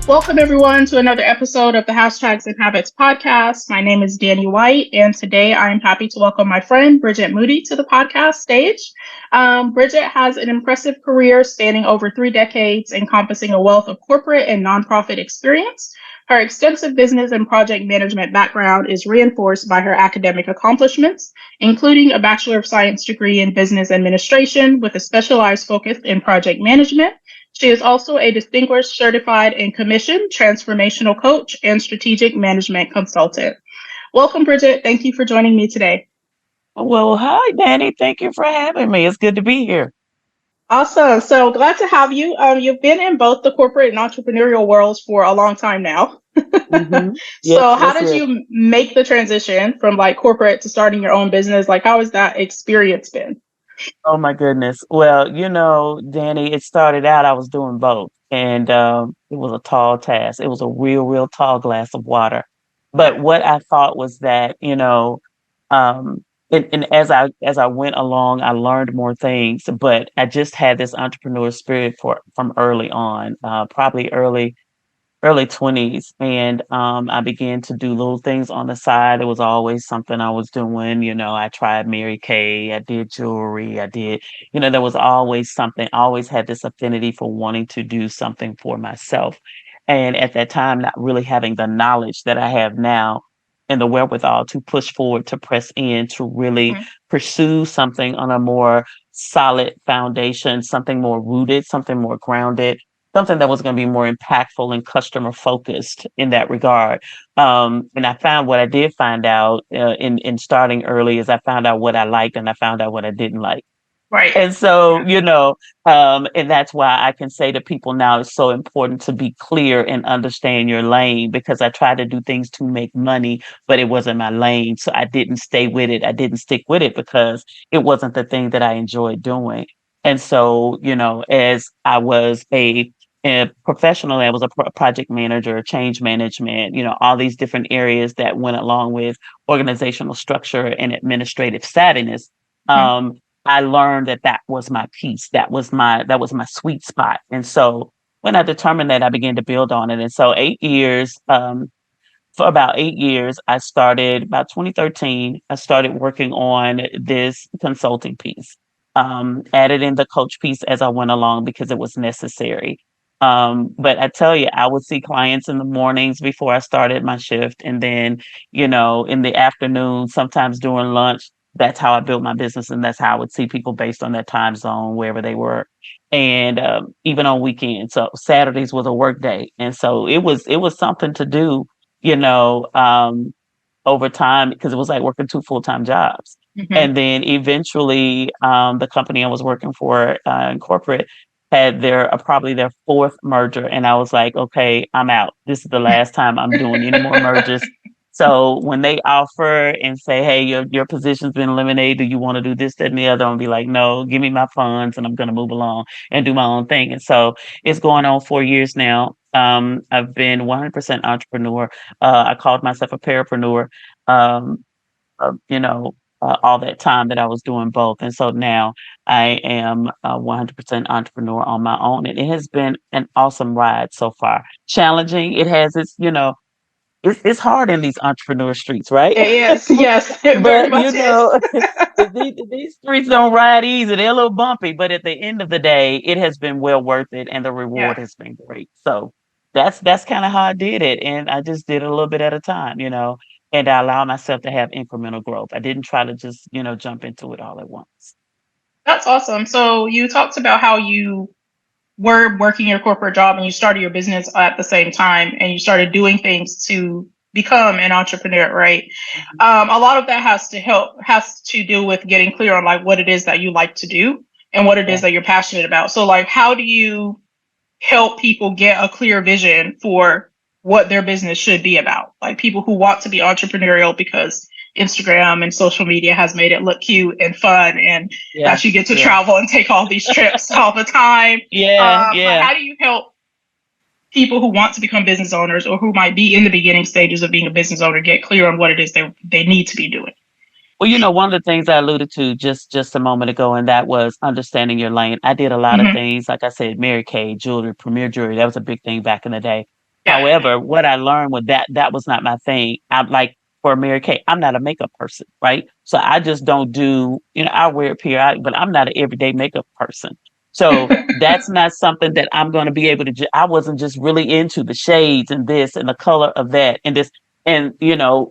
Welcome, everyone, to another episode of the Hashtags and Habits podcast. My name is Danny White, and today I am happy to welcome my friend Bridgette Moody to the podcast stage. Bridgette has an impressive career spanning over 3 decades, encompassing a wealth of corporate and nonprofit experience. Her extensive business and project management background is reinforced by her academic accomplishments, including a Bachelor of Science degree in Business Administration with a specialized focus in project management. She is also a distinguished certified and commissioned transformational coach and strategic management consultant. Welcome, Bridgette. Thank you for joining me today. Well, hi, Danny. Thank you for having me. It's good to be here. Awesome. So glad to have you. You've been in both the corporate and entrepreneurial worlds for a long time now. hmm So Yes, how yes, did yes. you make the transition from like corporate to starting your own business? Like, how has that experience been? Oh my goodness. Well, Danny, it started out I was doing both, and it was a tall task. It was a real, real tall glass of water. Yeah. But what I thought was that, um, and as I went along, I learned more things. But I just had this entrepreneur spirit from early on, probably early 20s, and I began to do little things on the side. It was always something I was doing. I tried Mary Kay, I did jewelry, there was always something. I always had this affinity for wanting to do something for myself, and at that time not really having the knowledge that I have now and the wherewithal to push forward, to press in, to really Mhm. pursue something on a more solid foundation, something more rooted, something more grounded, something that was going to be more impactful and customer focused in that regard. And I found what I did find out in starting early is I found out what I liked and I found out what I didn't like. Right. And so, and that's why I can say to people now it's so important to be clear and understand your lane, because I tried to do things to make money, but it wasn't my lane. So I didn't stay with it. I didn't stick with it because it wasn't the thing that I enjoyed doing. And so, as I was a professional, I was a project manager, change management, all these different areas that went along with organizational structure and administrative savviness. Mhm. Um, I learned that that was my piece. That was my sweet spot. And so when I determined that, I began to build on it. And so 8 years, for about 8 years, I started about 2013. I started working on this consulting piece. Added in the coach piece as I went along because it was necessary. But I tell you, I would see clients in the mornings before I started my shift, and then, in the afternoon, sometimes during lunch. That's how I built my business, and that's how I would see people based on their time zone, wherever they were, and even on weekends. So Saturdays was a work day, and so it was something to do, you know, um, over time, because it was like working two full-time jobs. Mhm. And then eventually, the company I was working for in corporate had probably their fourth merger, and I was like, okay, I'm out. This is the last time I'm doing any more mergers. So when they offer and say, hey, your position's been eliminated, do you want to do this, that, and the other? I'm gonna be like, no, give me my funds, and I'm gonna move along and do my own thing. And so it's going on 4 years now. I've been 100% entrepreneur. I called myself a parapreneur. Um, all that time that I was doing both. And so now I am a 100% entrepreneur on my own. And it has been an awesome ride so far. Challenging. It has it's hard in these entrepreneur streets, right? Yes, yes, it very But much is. these streets don't ride easy. They're a little bumpy, but at the end of the day, it has been well worth it, and the Yeah. reward has been great. So that's kind of how I did it, and I just did it a little bit at a time, and I allow myself to have incremental growth. I didn't try to just jump into it all at once. That's awesome. So you talked about how you were working your corporate job and you started your business at the same time and you started doing things to become an entrepreneur, right? Mhm. A lot of that has to do with getting clear on like what it is that you like to do and what it is Yeah. that you're passionate about. So like how do you help people get a clear vision for what their business should be about. Like people who want to be entrepreneurial because Instagram and social media has made it look cute and fun and Yeah. that you get to Yeah. travel and take all these trips all the time. Yeah. But Yeah. how do you help people who want to become business owners or who might be in the beginning stages of being a business owner get clear on what it is they need to be doing? Well, one of the things I alluded to just a moment ago, and that was understanding your lane. I did a lot of Hmm. things, like I said, Mary Kay, jewelry, premier jewelry. That was a big thing back in the day. Yeah. However, what I learned with that was not my thing. I'm like, for Mary Kay, I'm not a makeup person, right? So I just don't do, I wear it periodic, but I'm not an everyday makeup person. So that's not something that I'm going to be able to. I wasn't just really into the shades and this and the color of that and this, and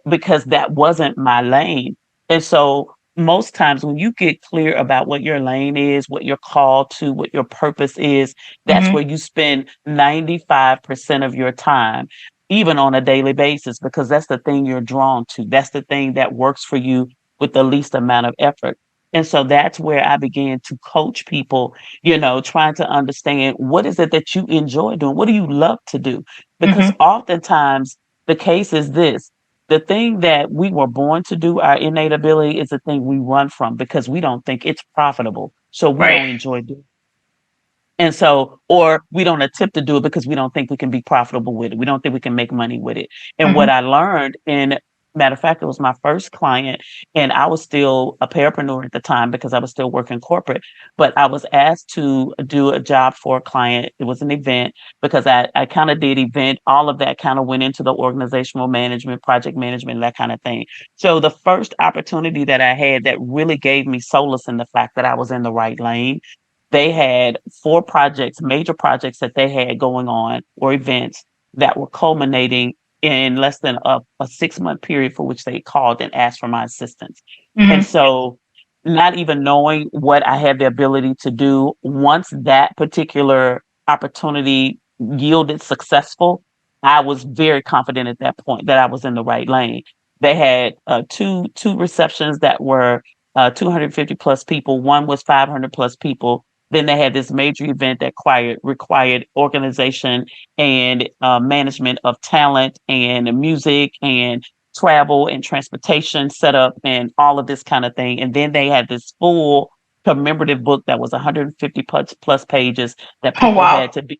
because that wasn't my lane. And so most times when you get clear about what your lane is, what you're called to, what your purpose is, that's Hmm. where you spend 95% of your time, even on a daily basis, because that's the thing you're drawn to. That's the thing that works for you with the least amount of effort. And so that's where I began to coach people, trying to understand, what is it that you enjoy doing? What do you love to do? Because Hmm. oftentimes the case is this: the thing that we were born to do, our innate ability, is the thing we run from because we don't think it's profitable. So we Right. don't enjoy doing it. And so, or we don't attempt to do it because we don't think we can be profitable with it. We don't think we can make money with it. And what Hmm. I learned, and matter of fact, it was my first client, and I was still a parapreneur at the time because I was still working corporate. But I was asked to do a job for a client. It was an event because I kind of did event, all of that kind of went into the organizational management, project management, that kind of thing. So the first opportunity that I had that really gave me solace in the fact that I was in the right lane, they had four projects, major projects that they had going on, or events that were culminating in less than a 6 month period, for which they called and asked for my assistance. And Hmm. so, not even knowing what I had the ability to do, once that particular opportunity yielded successful, I was very confident at that point that I was in the right lane. They had two receptions that were 250 plus people. One was 500 plus people. Then they had this major event that required organization and management of talent and music and travel and transportation setup and all of this kind of thing. And then they had this full commemorative book that was 150 plus pages that Oh, people had wow. to be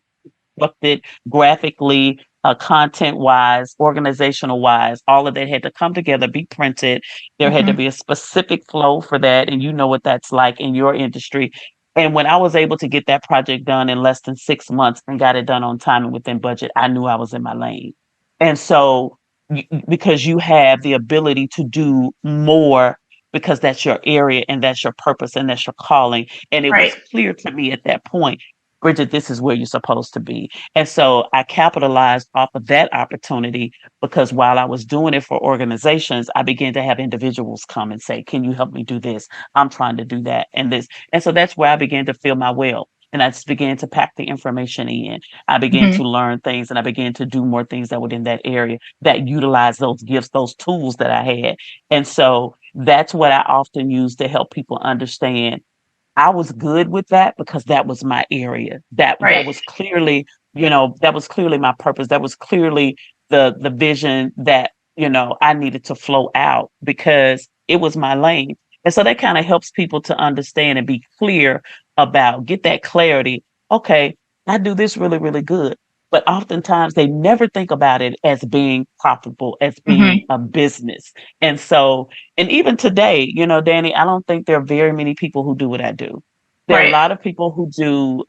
constructed graphically, content wise, organizational wise. All of that had to come together, be printed. There had to Hmm. be a specific flow for that. And you know what that's like in your industry. And when I was able to get that project done in less than 6 months and got it done on time and within budget, I knew I was in my lane. And so, because you have the ability to do more, because that's your area and that's your purpose and that's your calling. And it was Right. clear to me at that point, Bridget, this is where you're supposed to be. And so I capitalized off of that opportunity, because while I was doing it for organizations, I began to have individuals come and say, can you help me do this? I'm trying to do that and this. And so that's where I began to fill my well. And I just began to pack the information in. I began to Hmm. learn things, and I began to do more things that were in that area that utilize those gifts, those tools that I had. And so that's what I often use to help people understand. I was good with that because that was my area. That Right. was clearly, that was clearly my purpose. That was clearly the vision that, I needed to flow out because it was my lane. And so that kind of helps people to understand and be clear about, get that clarity. Okay, I do this really, really good. But oftentimes they never think about it as being profitable, as being Hmm. a business. And so, and even today, Danny, I don't think there are very many people who do what I do. There are a Right. lot of people who do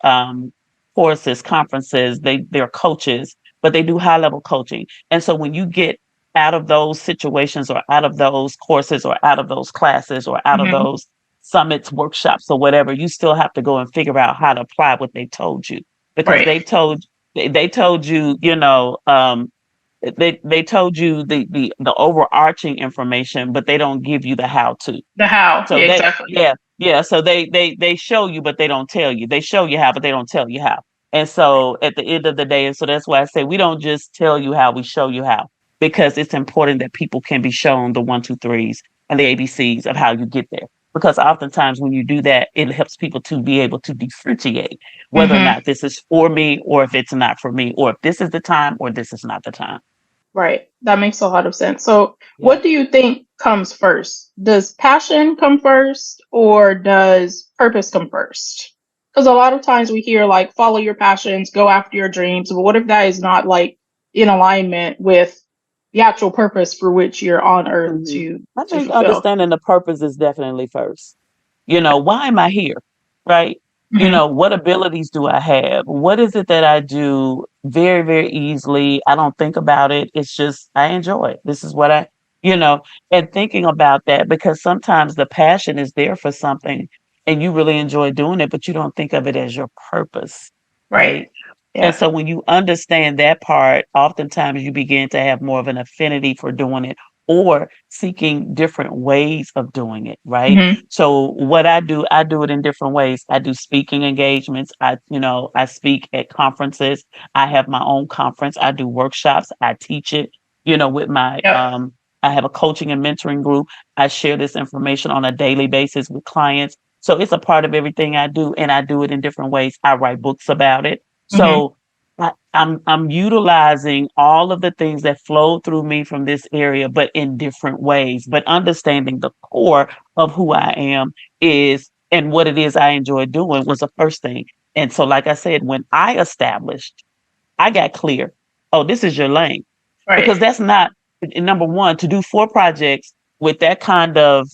courses, conferences, they're coaches, but they do high level coaching. And so when you get out of those situations, or out of those courses, or out of those classes, or out of Hmm. those summits, workshops, or whatever, you still have to go and figure out how to apply what they told you, because Right. they told you, they told you the overarching information, but they don't give you the how to. The how. So Yeah, exactly. yeah. So they show you, but they don't tell you. They show you how, but they don't tell you how. And so at the end of the day, and so that's why I say we don't just tell you how, we show you how, because it's important that people can be shown the one, two, threes and the ABCs of how you get there. Because oftentimes when you do that, it helps people to be able to differentiate whether or Hmm. not this is for me, or if it's not for me, or if this is the time or this is not the time. Right. That makes a lot of sense. So, Yeah. what do you think comes first? Does passion come first or does purpose come first? Because a lot of times we hear like follow your passions, go after your dreams, but what if that is not like in alignment with the actual purpose for which you're on earth hmm I to think fulfill? understanding the purpose is definitely first. Why am I here? Right? Hmm. What abilities do I have? What is it that I do very, very easily? I don't think about it. It's just, I enjoy it. This is what you know, and thinking about that because sometimes the passion is there for something and you really enjoy doing it, but you don't think of it as your purpose, Right. right? And Yeah. so when you understand that part, oftentimes you begin to have more of an affinity for doing it or seeking different ways of doing it, right? Hmm. So what I do it in different ways. I do speaking engagements. I speak at conferences. I have my own conference. I do workshops. I teach it, with my Yep. I have a coaching and mentoring group. I share this information on a daily basis with clients. So it's a part of everything I do, and I do it in different ways. I write books about it. Hmm. So I'm utilizing all of the things that flow through me from this area, but in different ways. But understanding the core of who I am is and what it is I enjoy doing was the first thing. And so, like I said, when I got clear. Oh, this is your lane Right. because that's not number one to do 4 projects with that kind of.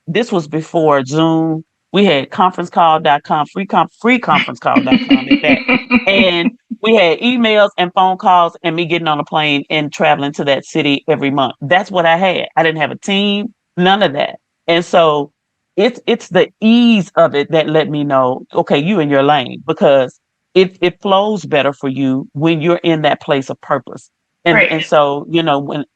This was before Zoom. We had conferencecall.com, free conferencecall.com at that. And we had emails and phone calls and me getting on a plane and traveling to that city every month. That's what I had. I didn't have a team, none of that. And so it's the ease of it that let me know, okay, you in your lane because it flows better for you when you're in that place of purpose. And Right. so,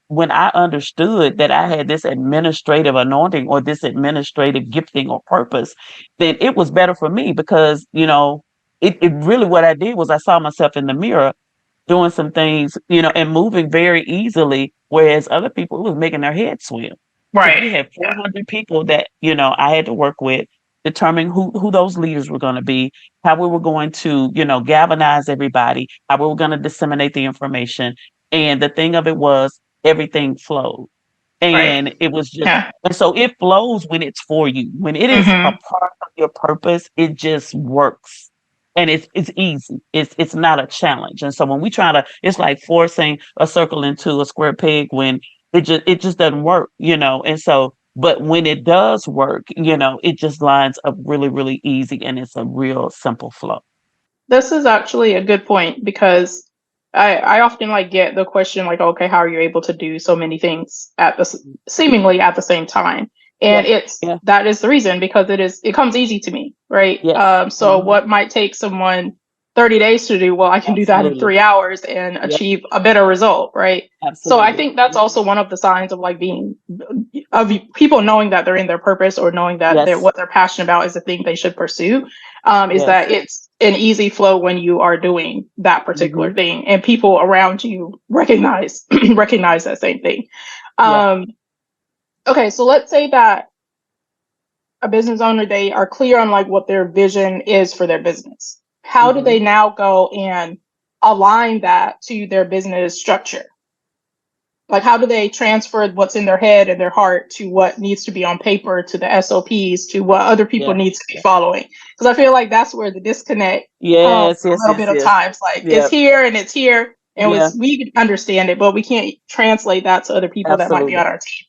when I understood that I had this administrative anointing or this administrative gifting or purpose, then it was better for me because, it really what I did was I saw myself in the mirror doing some things, and moving very easily, whereas other people it was making their head swim. Because Right. we had Yeah. 400 people that, I had to work with, determine who those leaders were going to be, how we were going to, galvanize everybody, how we were going to disseminate the information. And the thing of it was everything flowed. Right. And it was just, Yeah. and so it flows when it's for you. When it is a Hmm. part of your purpose, it just works. And it's easy. It's not a challenge. And so when we try to, it's like forcing a circle into a square peg when it just doesn't work, And so, but when it does work, it just lines up really, really easy and it's a real simple flow. This is actually a good point because I often like get the question like, okay, how are you able to do so many things at seemingly at the same time? Yeah. And it's Yeah. that is the reason because it comes easy to me, right? Yes. So Hmm. what might take someone 30 days to do, well, I can do that in Absolutely. 3 hours and Yep. achieve a better result, right? So I Absolutely. think that's Yep. also one of the signs of like being of people knowing that they're in their purpose or knowing that Yes. what they're passionate about is the thing they should pursue. Is that Yes. it's an easy flow when you are doing that particular Hmm. thing and people around you recognize recognize that same thing. Yeah. Um, okay, so let's say that a business owner, they are clear on like what their vision is for their business. How do Hmm. they now go and align that to their business structure? Like how do they transfer what's in their head and their heart to what needs to be on paper, to the SOPs, to what other people Yeah. needs to be following? Because I feel like that's where the disconnect comes Yes. a Yes. little Yes. bit of Yes. times. Like it's Yeah. here and it's here, and Yeah. we can understand it, but we can't translate that to other people that might be Absolutely. on our team.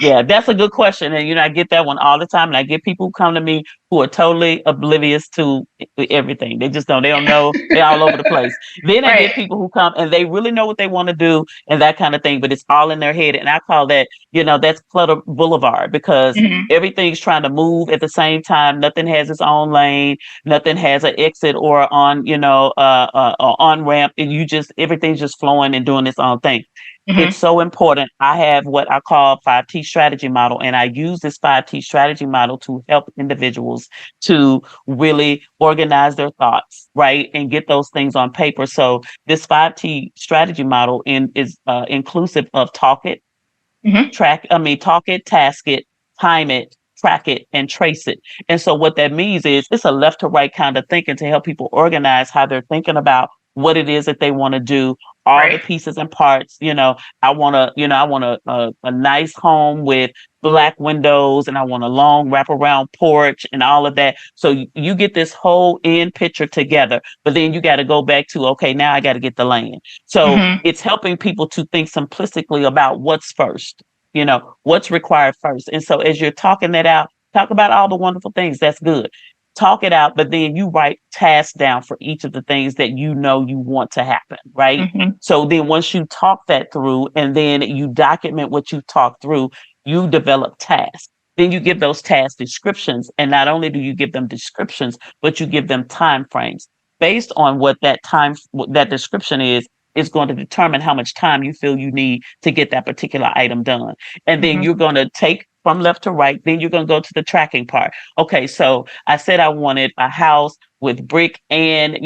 Yeah, that's a good question. And I get that one all the time. And I get people who come to me who are totally oblivious to everything. They don't know. They're all over the place. Then I Right. get people who come and they really know what they want to do and that kind of thing, but it's all in their head. And I call that, that's clutter boulevard because Hmm. everything's trying to move at the same time. Nothing has its own lane. Nothing has an exit or on ramp. And everything's just flowing and doing its own thing. It's Hmm. so important. I have what I call 5T strategy model, and I use this 5T strategy model to help individuals to really organize their thoughts, right, and get those things on paper. So this 5T strategy model is inclusive of Hmm. talk it, task it, time it, track it, and trace it. And so what that means is it's a left to right kind of thinking to help people organize how they're thinking about what it is that they want to do, all the Right. pieces and parts. I want a nice home with black windows and I want a long wraparound porch and all of that. So you get this whole end picture together, but then you got to go back to, okay, now I got to get the land. So Hmm. it's helping people to think simplistically about what's first, what's required first. And so as you're talking that out, talk about all the wonderful things. That's good. talk it out, but then you write tasks down for each of the things that you know you want to happen, right? Mm-hmm. So then once you talk that through and then you document what you talked through, you develop tasks. Then you give those task descriptions. And not only do you give them descriptions, but you give them time frames. Based on what that description is going to determine how much time you feel you need to get that particular item done. And then Mm-hmm. you're going to take from left to right. Then you're going to go to the tracking part. Okay, so I said I wanted a house with brick and,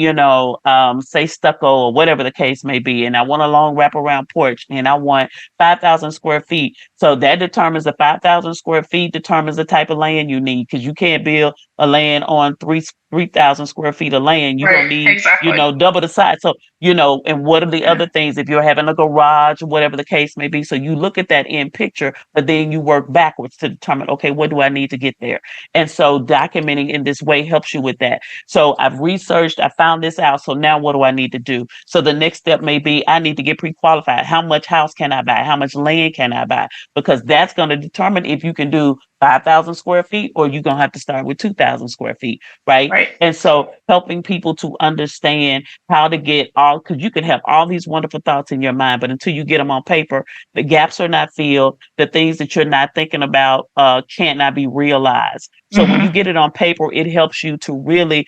say stucco or whatever the case may be. And I want a long wraparound porch and I want 5,000 square feet. So that determines the 5,000 square feet determines the type of land you need, because you can't build a land on 3,000 square feet of land. You're going to Right. need, Exactly. double the size. So, and what are the other things if you're having a garage or whatever the case may be? So you look at that end picture, but then you work backwards to determine, okay, what do I need to get there? And so documenting in this way helps you with that. So I've researched, I found this out. So now what do I need to do? So the next step may be I need to get pre-qualified. How much house can I buy? How much land can I buy? Because that's going to determine if you can do 5,000 square feet or you're going to have to start with 2,000 square feet, right? Right. And so helping people to understand how to get all, because you can have all these wonderful thoughts in your mind, but until you get them on paper, the gaps are not filled. The things that you're not thinking about can't not be realized. So when you Mm-hmm. get it on paper, it helps you to really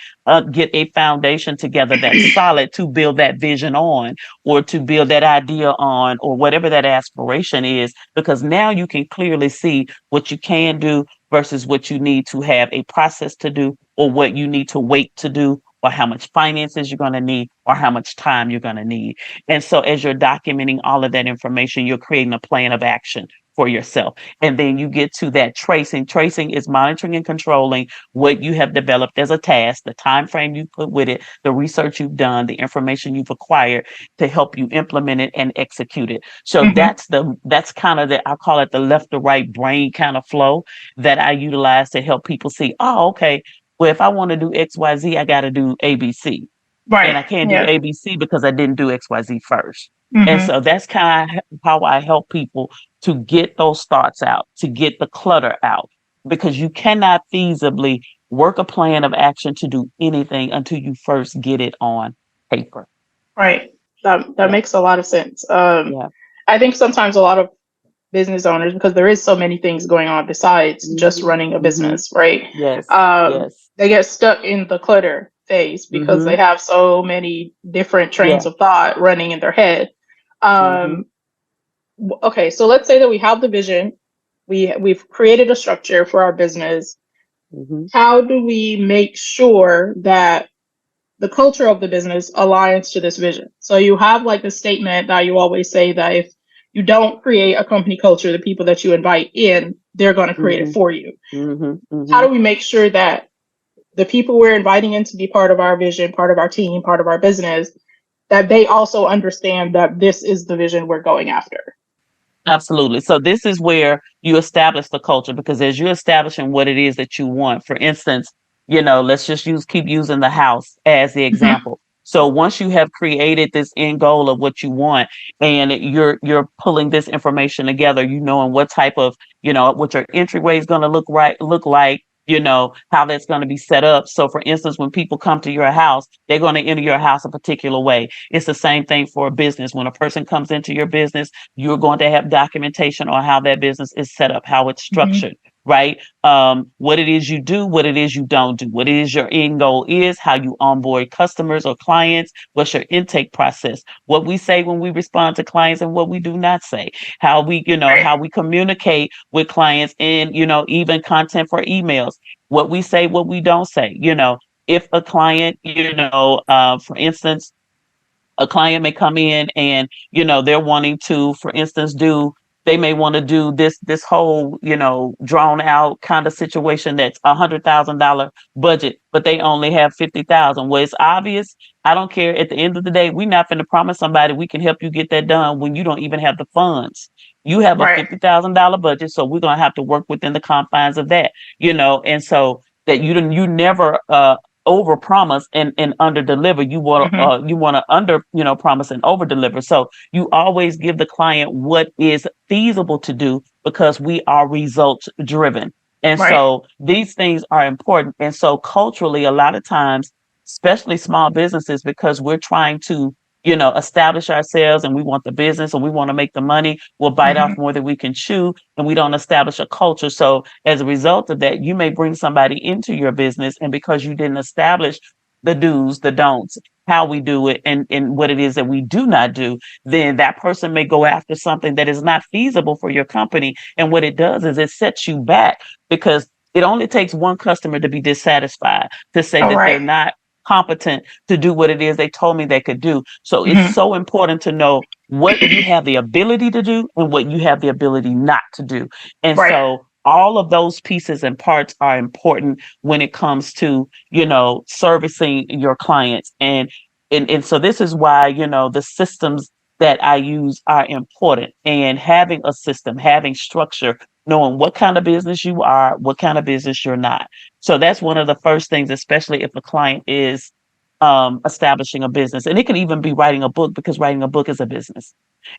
get a foundation together that's solid to build that vision on, or to build that idea on, or whatever that aspiration is, because now you can clearly see what you can do versus what you need to have a process to do, or what you need to wait to do, or how much finances you're going to need, or how much time you're going to need. And so as you're documenting all of that information, you're creating a plan of action for yourself. And then you get to that tracing. Tracing is monitoring and controlling what you have developed as a task, the time frame you put with it, the research you've done, the information you've acquired to help you implement it and execute it. So Mm-hmm. that's kind of I call it the left to right brain kind of flow that I utilize to help people see, oh, okay, well, if I want to do XYZ, I got to do ABC. And Right. I can't do Yeah. ABC because I didn't do XYZ first. And Mm-hmm. so that's kind of how I help people to get those thoughts out, to get the clutter out, because you cannot feasibly work a plan of action to do anything until you first get it on paper. Right. That Yeah, makes a lot of sense. yeah. I think sometimes a lot of business owners, because there is so many things going on besides just Hmm. running a Hmm. business, right? Yes, Um, yes. they get stuck in the clutter phase because they Hmm. have so many different trains Yeah. of thought running in their head. Hmm. Um, okay, so let's say that we have the vision, we've created a structure for our business. Hmm. How do we make sure that the culture of the business aligns to this vision? So you have like the statement that you always say that if you don't create a company culture, the people that you invite in, they're going to create it Hmm. for you. Hmm. How Hmm. do we make sure that the people we're inviting in to be part of our vision, part of our team, part of our business, that they also understand that this is the vision we're going after? Absolutely. So this is where you establish the culture, because as you're establishing what it is that you want, for instance, let's just keep using the house as the Hmm. example. So once you have created this end goal of what you want, and you're pulling this information together, knowing what type of, what your entryway is going to look like, how that's going to be set up. So for instance, when people come to your house, they're going to enter your house a particular way. It's the same thing for a business. When a person comes into your business, you're going to have documentation on how that business is set up, how it's Hmm. structured, right? What it is you do, what it is you don't do, what it is your end goal is, how you onboard customers or clients, what's your intake process, what we say when we respond to clients and what we do not say, how we, Right. how we communicate with clients, and, even content for emails, what we say, what we don't say, if a client, for instance, a client may come in and they're wanting to, for instance, they may want to do this whole drawn out kind of situation that's $100,000 budget, but they only have 50,000. Well, it's obvious. I don't care. At the end of the day, we're not going to promise somebody we can help you get that done when you don't even have the funds. You have a Right. $50,000 budget, so we're gonna have to work within the confines of that, and so that you never over promise and under deliver. Hmm. You want to under promise and over deliver. So you always give the client what is feasible to do, because we are results driven. And Right. so these things are important. And so culturally, a lot of times, especially small businesses, because we're trying to, establish ourselves and we want the business and we want to make the money, we'll bite Hmm. off more than we can chew and we don't establish a culture. So as a result of that, you may bring somebody into your business, and because you didn't establish the do's, the don'ts, how we do it, and what it is that we do not do, then that person may go after something that is not feasible for your company. And what it does is it sets you back, because it only takes one customer to be dissatisfied to say All that right. they're not competent to do what it is they told me they could do. So it's Hmm. so important to know what you have the ability to do and what you have the ability not to do. And Right. so all of those pieces and parts are important when it comes to, servicing your clients. And so this is why, the systems that I use are important, and having a system, having structure, knowing what kind of business you are, what kind of business you're not. So that's one of the first things, especially if a client is establishing a business. And it can even be writing a book, because writing a book is a business.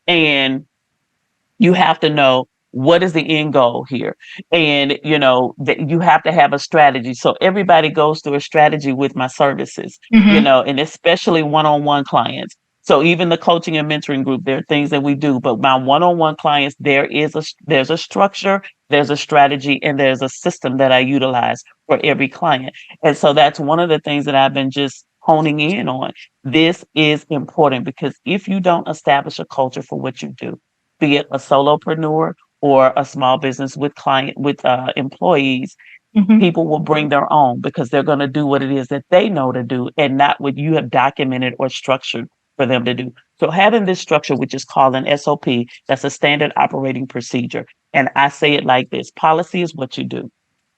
And you have to know what is the end goal here. And that you have to have a strategy. So everybody goes through a strategy with my services, Hmm. and especially one-on-one clients. So even the coaching and mentoring group, there are things that we do, but my one-on-one clients, there's a structure, there's a strategy, and there's a system that I utilize for every client. And so that's one of the things that I've been just honing in on. This is important, because if you don't establish a culture for what you do, be it a solopreneur or a small business with employees, Hmm. people will bring their own, because they're going to do what it is that they know to do, and not what you have documented or structured for them to do. So having this structure, which is called an SOP, that's a standard operating procedure. And I say it like this: policy is what you do.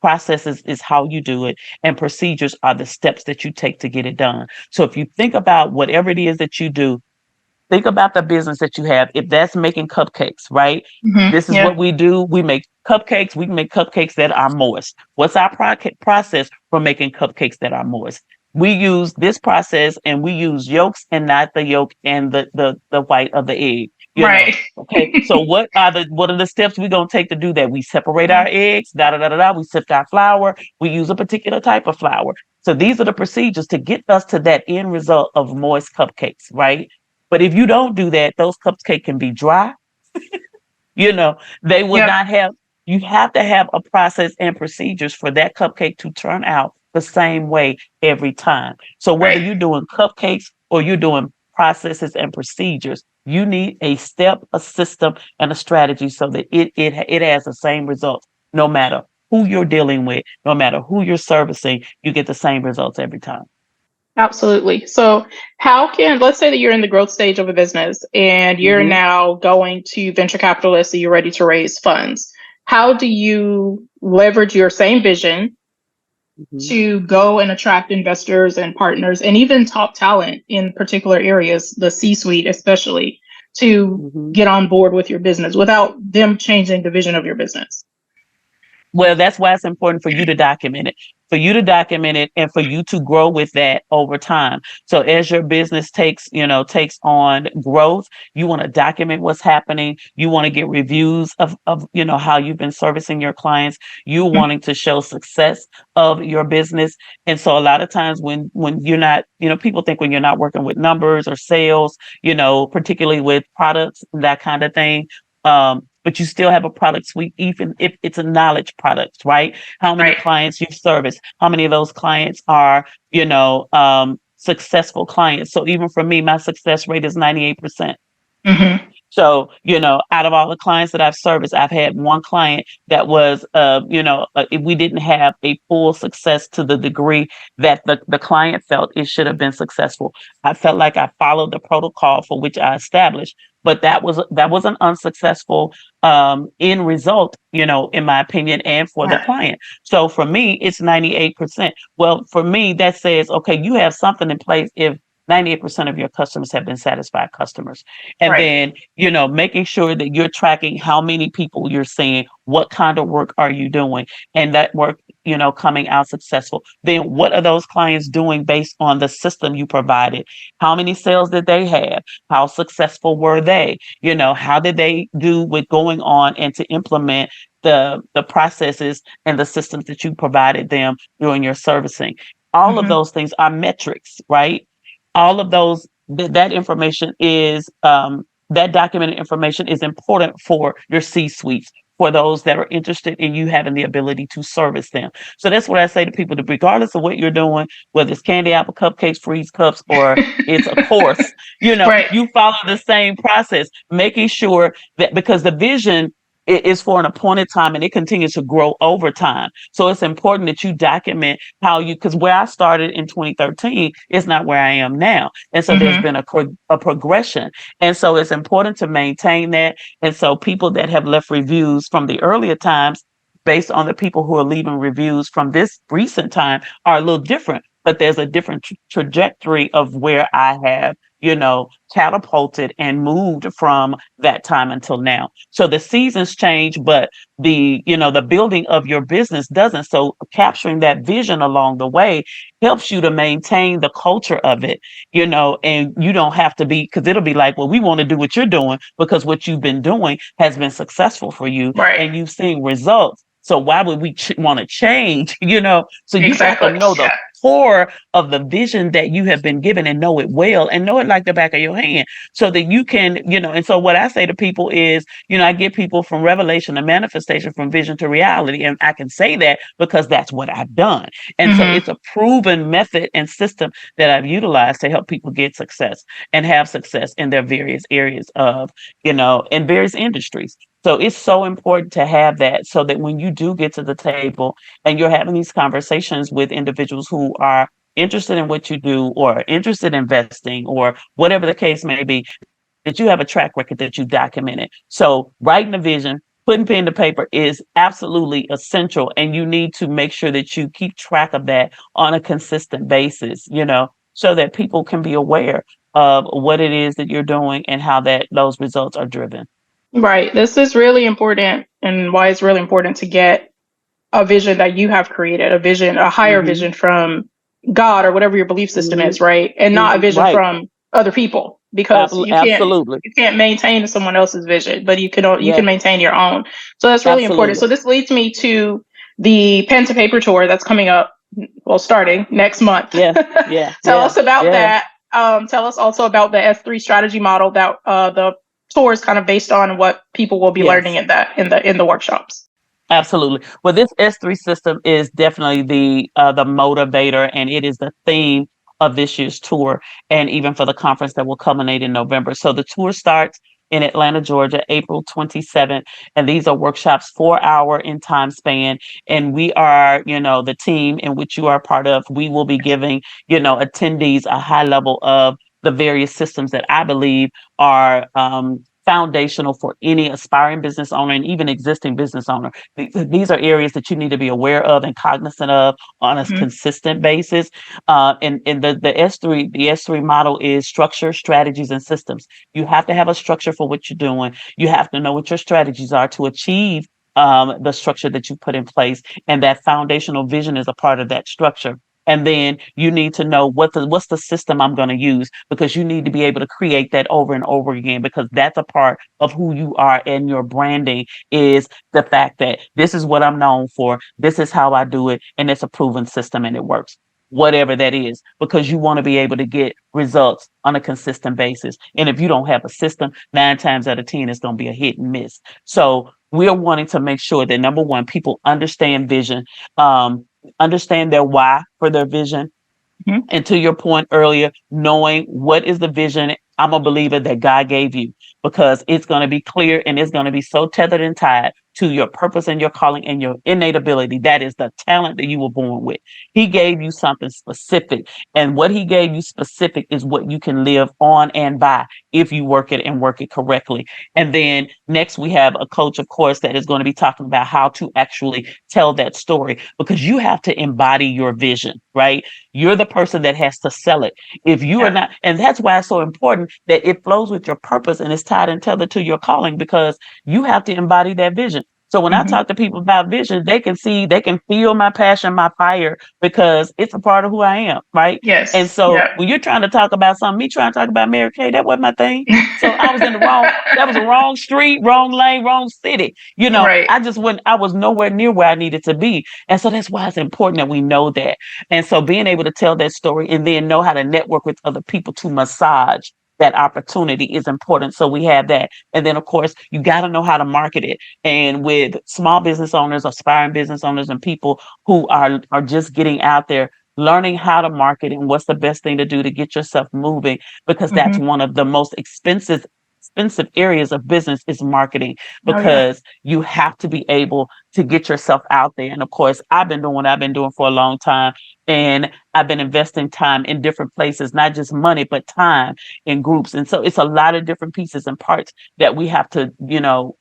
Processes is how you do it, and procedures are the steps that you take to get it done. So if you think about whatever it is that you do, think about the business that you have. If that's making cupcakes, right? Hmm. This is Yeah. what we do. We make cupcakes. We can make cupcakes that are moist. What's our process for making cupcakes that are moist? We use this process, and we use yolks and not the yolk and the white of the egg. Right. Okay. So what are the steps we're gonna take to do that? We separate our Mhm. eggs, da da da da da. We sift our flour. We use a particular type of flour. So these are the procedures to get us to that end result of moist cupcakes, right? But if you don't do that, those cupcakes can be dry. You know, they would Yep. not have, you have to have a process and procedures for that cupcake to turn out the same way every time. So whether Right. you're doing cupcakes or you're doing processes and procedures, you need a step, a system, and a strategy, so that it has the same results no matter who you're dealing with, no matter who you're servicing, you get the same results every time. Absolutely. So, let's say that you're in the growth stage of a business and you're Hmm. now going to venture capitalists and you're ready to raise funds. How do you leverage your same vision Hmm. to go and attract investors and partners and even top talent in particular areas, the C suite especially, to Hmm. get on board with your business without them changing the vision of your business? Well, that's why it's important for you to document it, and for you to grow with that over time. So as your business takes on growth, you want to document what's happening. You want to get reviews of how you've been servicing your clients. You wanting to show success of your business. And so a lot of times when you're not, people think when you're not working with numbers or sales, particularly with products, that kind of thing. But you still have a product suite, even if it's a knowledge product, right? How many Right. clients you've serviced? How many of those clients are, successful clients? So even for me, my success rate is 98%. Hmm. So, out of all the clients that I've serviced, I've had one client that was, we didn't have a full success to the degree that the client felt it should have been successful. I felt like I followed the protocol for which I established, but that was an unsuccessful end result, in my opinion, and for the Yeah. client. So for me, it's 98%. Well, for me, that says, okay, you have something in place. If 98% of your customers have been satisfied customers. And Right. then, making sure that you're tracking how many people you're seeing, what kind of work are you doing, and that work, coming out successful. Then what are those clients doing based on the system you provided? How many sales did they have? How successful were they? How did they do with going on and to implement the processes and the systems that you provided them during your servicing? All of Hmm. those things are metrics, right? All of those, that information is, that documented information is important for your C-suites, for those that are interested in you having the ability to service them. So that's what I say to people, that regardless of what you're doing, whether it's candy apple cupcakes, freeze cups, or it's a course, Right. you follow the same process, making sure that, because the vision is for an appointed time and it continues to grow over time. So it's important that you document how you, because where I started in 2013 is not where I am now. And so there's Hmm. been a progression. And so it's important to maintain that. And so people that have left reviews from the earlier times, based on the people who are leaving reviews from this recent time, are a little different, but there's a different trajectory of where I have, catapulted and moved from that time until now. So the seasons change, but the building of your business doesn't. So capturing that vision along the way helps you to maintain the culture of it, and you don't have to be, because it'll be like, well, we want to do what you're doing because what you've been doing has been successful for you Right. and you've seen results. So why would we want to change, So you got to Exactly. know the Yeah. core of the vision that you have been given and know it well and know it like the back of your hand, so that you can, and so what I say to people is, I get people from revelation to manifestation, from vision to reality. And I can say that because that's what I've done. And so Hmm. it's a proven method and system that I've utilized to help people get success and have success in their various areas of, in various industries. So it's so important to have that, so that when you do get to the table and you're having these conversations with individuals who are interested in what you do or interested in investing or whatever the case may be, that you have a track record that you documented. So writing a vision, putting pen to paper is absolutely essential. And you need to make sure that you keep track of that on a consistent basis, so that people can be aware of what it is that you're doing and how those results are driven. Right. This is really important, and why it's really important to get a vision that you have created, a vision, a higher Hmm. vision from God or whatever your belief system Hmm. is, right? And not a Hmm. vision Right. from other people, because Absolutely. you can't maintain someone else's vision, but you can Yeah. maintain your own. So that's really important. Absolutely. So this leads me to the pen to paper tour that's coming up, well, starting next month. Yeah. Yeah. Tell Yeah. us about Yeah. that. Tell us also about the S3 strategy model that the tour is kind of based on, what people will be learning Yes. in that in the workshops. Absolutely. Well, this S3 system is definitely the motivator, and it is the theme of this year's tour, and even for the conference that will culminate in November. So the tour starts in Atlanta, Georgia, April 27th, and these are workshops 4 hour in time span. And we are, the team in which you are a part of. We will be giving, attendees a high level of the various systems that I believe are foundational for any aspiring business owner and even existing business owner. These are areas that you need to be aware of and cognizant of on a Mhm. consistent basis. And the S3 model is structure, strategies, and systems. You have to have a structure for what you're doing. You have to know what your strategies are to achieve the structure that you put in place, and that foundational vision is a part of that structure. And then you need to know what's the system I'm going to use, because you need to be able to create that over and over again, because that's a part of who you are, and your branding is the fact that this is what I'm known for, this is how I do it, and it's a proven system and it works. Whatever that is, because you want to be able to get results on a consistent basis. And if you don't have a system, 9 times out of 10, it's going to be a hit and miss. So we're wanting to make sure that, number one, people understand vision, understand their why for their vision. Mhm. And to your point earlier, knowing what is the vision, I'm a believer that God gave you, because it's going to be clear and it's going to be so tethered and tied to your purpose and your calling and your innate ability. That is the talent that you were born with. He gave you something specific, and what he gave you specific is what you can live on and by if you work it and work it correctly. And then next we have a coach, of course, that is going to be talking about how to actually tell that story, because you have to embody your vision, right? You're the person that has to sell it. If you are Yeah. not, and that's why it's so important that it flows with your purpose and is tied and tethered to your calling, because you have to embody that vision. So when I Hmm. talk to people about vision, they can see, they can feel my passion, my fire, because it's a part of who I am, right? And Yes. so Yeah. when you're trying to talk about something, me trying to talk about Mary Kay, that wasn't my thing. So I was in the wrong, that was the wrong street, wrong lane, wrong city. Right. I just went, I was nowhere near where I needed to be. And so that's why it's important that we know that. And so being able to tell that story and then know how to network with other people to massage that opportunity is important. So we have that. And then, of course, you got to know how to market it. And with small business owners, aspiring business owners, and people who are just getting out there, learning how to market and what's the best thing to do to get yourself moving, because that's Hmm. one of the most expensive areas of business is marketing, Oh yeah. because you have to be able to get yourself out there. And of course, I've been doing what I've been doing for a long time, and I've been investing time in different places, not just money, but time in groups. And so it's a lot of different pieces and parts that we have to,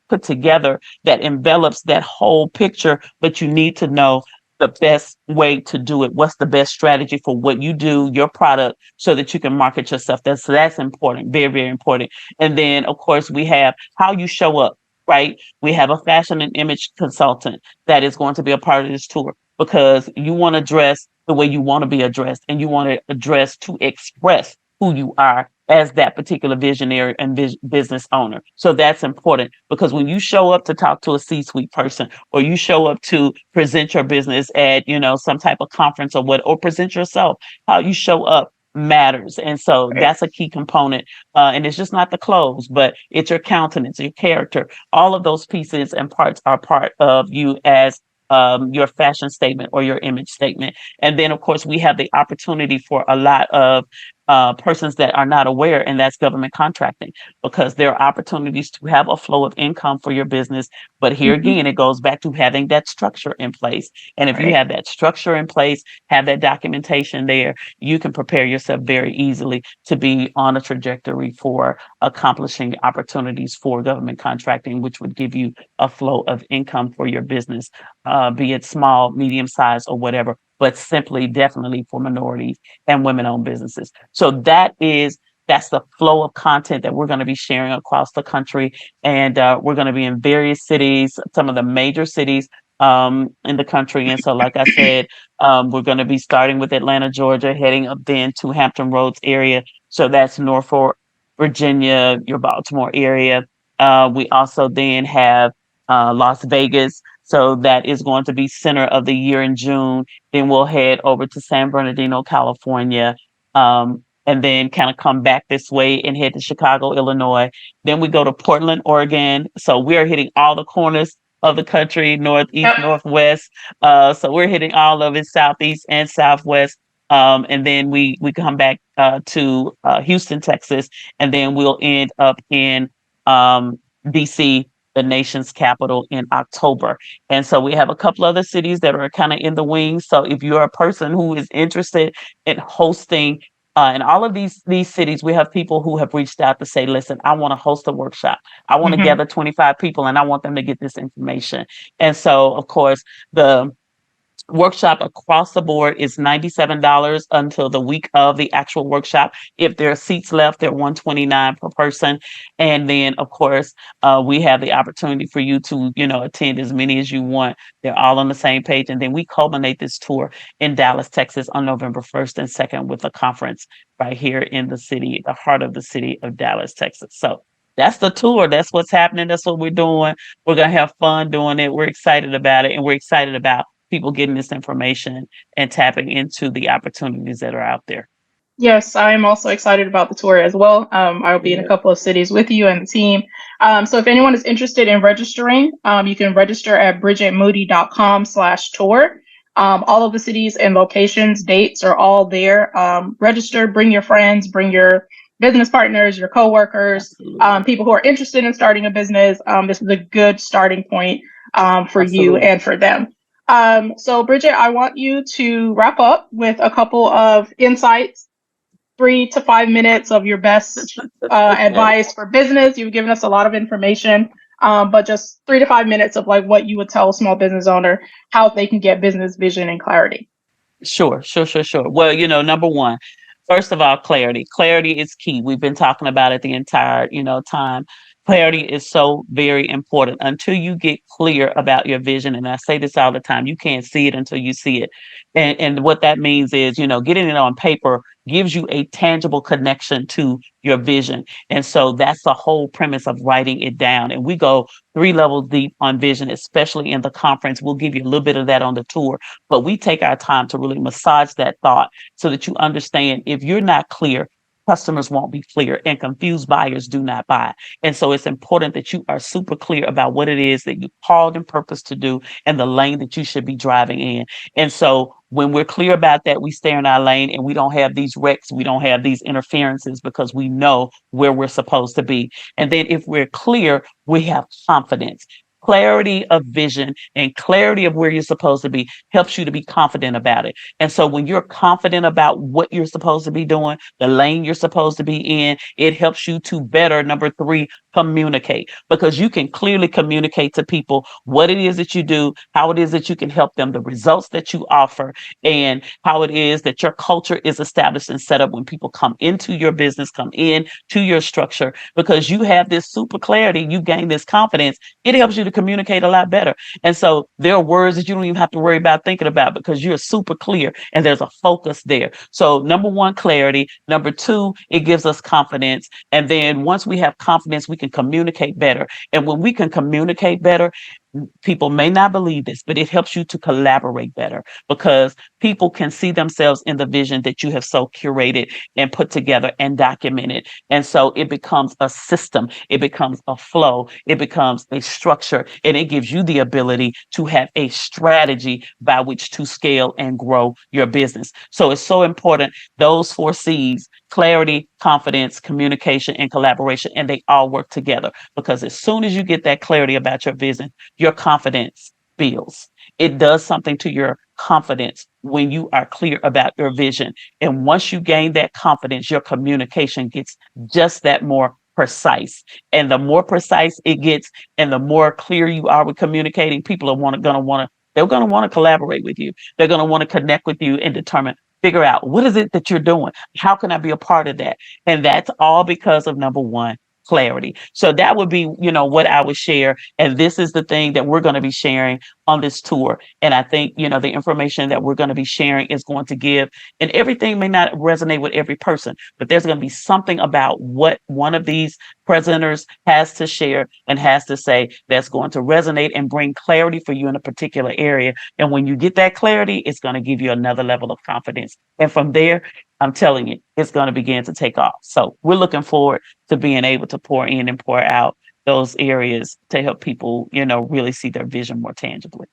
put together that envelops that whole picture. But you need to know the best way to do it. What's the best strategy for what you do, your product, so that you can market yourself. That's important, very, very important. And then, of course, we have how you show up, right? We have a fashion and image consultant that is going to be a part of this tour, because you want to dress the way you want to be addressed, and you want to address to express who you are as that particular visionary and business owner. So that's important, because when you show up to talk to a C-suite person, or you show up to present your business at, some type of conference or what, or present yourself, how you show up matters. And so Right. that's a key component. And it's just not the clothes, but it's your countenance, your character. All of those pieces and parts are part of you as your fashion statement or your image statement. And then, of course, we have the opportunity for a lot of persons that are not aware, and that's government contracting, because there are opportunities to have a flow of income for your business. But here Hmm. again, it goes back to having that structure in place. And if you Right. have that structure in place, have that documentation there, you can prepare yourself very easily to be on a trajectory for accomplishing opportunities for government contracting, which would give you a flow of income for your business, be it small, medium size, or whatever, but simply definitely for minorities and women-owned businesses. So that's the flow of content that we're going to be sharing across the country, and we're going to be in various cities, some of the major cities in the country. And so, like I said, we're going to be starting with Atlanta, Georgia, heading up then to Hampton Roads area. So that's Norfolk, Virginia, your Baltimore area. We also then have Las Vegas. So that is going to be center of the year in June. Then we'll head over to San Bernardino, California, and then kind of come back this way and head to Chicago, Illinois. Then we go to Portland, Oregon. So we're hitting all the corners of the country, northeast, Yep. northwest. So we're hitting all of it, southeast and southwest. And then we come back to Houston, Texas, and then we'll end up in DC, the nation's capital, in October. And so we have a couple other cities that are kind of in the wings. So if you're a person who is interested in hosting in all of these cities, we have people who have reached out to say, listen, I want to host a workshop. I want to Hmm. gather 25 people, and I want them to get this information. And so, of course, the workshop across the board is $97 until the week of the actual workshop. If there are seats left, they're $129 per person. And then, of course, we have the opportunity for you to, attend as many as you want. They're all on the same page. And then we culminate this tour in Dallas, Texas on November 1st and 2nd with a conference right here in the city, the heart of the city of Dallas, Texas. So that's the tour. That's what's happening. That's what we're doing. We're going to have fun doing it. We're excited about it. And we're excited about people getting this information and tapping into the opportunities that are out there. Yes, I am also excited about the tour as well. I'll be in a Yeah. couple of cities with you and the team. So if anyone is interested in registering, you can register at bridgettemoody.com/tour. All of the cities and locations, dates are all there. Register, bring your friends, bring your business partners, your coworkers, Absolutely. people who are interested in starting a business. This is a good starting point. for you Absolutely. and for them. So, Bridget, I want you to wrap up with a couple of insights, 3 to 5 minutes of your best Okay. advice for business. You've given us a lot of information, but just 3 to 5 minutes of like what you would tell a small business owner how they can get business vision and clarity. Sure. Well, number one, first of all, clarity. Clarity is key. We've been talking about it the entire, time. Clarity is so very important. Until you get clear about your vision, and I say this all the time, you can't see it until you see it. And what that means is, getting it on paper gives you a tangible connection to your vision. And so that's the whole premise of writing it down. And we go 3 levels deep on vision, especially in the conference. We'll give you a little bit of that on the tour, but we take our time to really massage that thought so that you understand if you're not clear, customers won't be clear and confused buyers do not buy. And so it's important that you are super clear about what it is that you called and purpose to do and the lane that you should be driving in. And so when we're clear about that, we stay in our lane and we don't have these wrecks, we don't have these interferences because we know where we're supposed to be. And then if we're clear, we have confidence. Clarity of vision and clarity of where you're supposed to be helps you to be confident about it. And so when you're confident about what you're supposed to be doing, the lane you're supposed to be in, it helps you to better, number three, communicate, because you can clearly communicate to people what it is that you do, how it is that you can help them, the results that you offer, and how it is that your culture is established and set up when people come into your business, come in to your structure, because you have this super clarity, you gain this confidence, it helps you to communicate a lot better. And so there are words that you don't even have to worry about thinking about because you're super clear and there's a focus there. So number one, clarity. Number two, it gives us confidence. And then once we have confidence, we can communicate better. And when we can communicate better, people may not believe this, but it helps you to collaborate better because people can see themselves in the vision that you have so curated and put together and documented. And so it becomes a system, it becomes a flow, it becomes a structure, and it gives you the ability to have a strategy by which to scale and grow your business. So it's so important. Those 4 C's: clarity, confidence, communication, and collaboration, and they all work together because as soon as you get that clarity about your vision, your confidence builds. It does something to your confidence when you are clear about your vision. And once you gain that confidence, your communication gets just that more precise. And the more precise it gets and the more clear you are with communicating, people are they're going to want to collaborate with you. They're going to want to connect with you and figure out what is it that you're doing? How can I be a part of that? And that's all because of number one, clarity. So that would be, what I would share. And this is the thing that we're going to be sharing on this tour. And I think, the information that we're going to be sharing is going to give, and everything may not resonate with every person, but there's going to be something about what one of these presenters has to share and has to say that's going to resonate and bring clarity for you in a particular area. And when you get that clarity, it's going to give you another level of confidence. And from there, I'm telling you, it's going to begin to take off. So we're looking forward to being able to pour in and pour out those areas to help people, really see their vision more tangibly.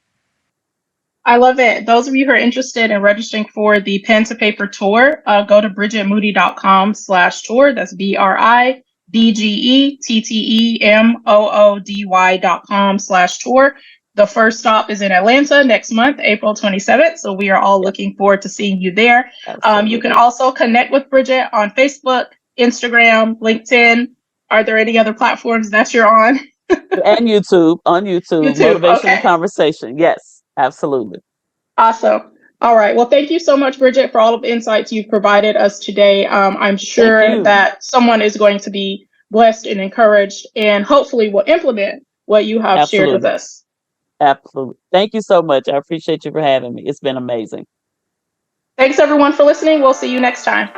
I love it. Those of you who are interested in registering for the pen to paper tour, go to bridgettemoody.com/tour. That's BridgetteMoody.com/tour. The first stop is in Atlanta next month, April 27th. So we are all Yep, looking forward to seeing you there. You can absolutely. also connect with Bridget on Facebook, Instagram, LinkedIn. Are there any other platforms that you're on? And YouTube, on YouTube, YouTube. motivation and Okay. conversation. Yes, absolutely. Awesome. All right. Well, thank you so much, Bridget, for all of the insights you've provided us today. I'm Thank sure you. that someone is going to be blessed and encouraged and hopefully will implement what you have shared with Absolutely. us. Absolutely. Thank you so much. I appreciate you for having me. It's been amazing. Thanks, everyone, for listening. We'll see you next time.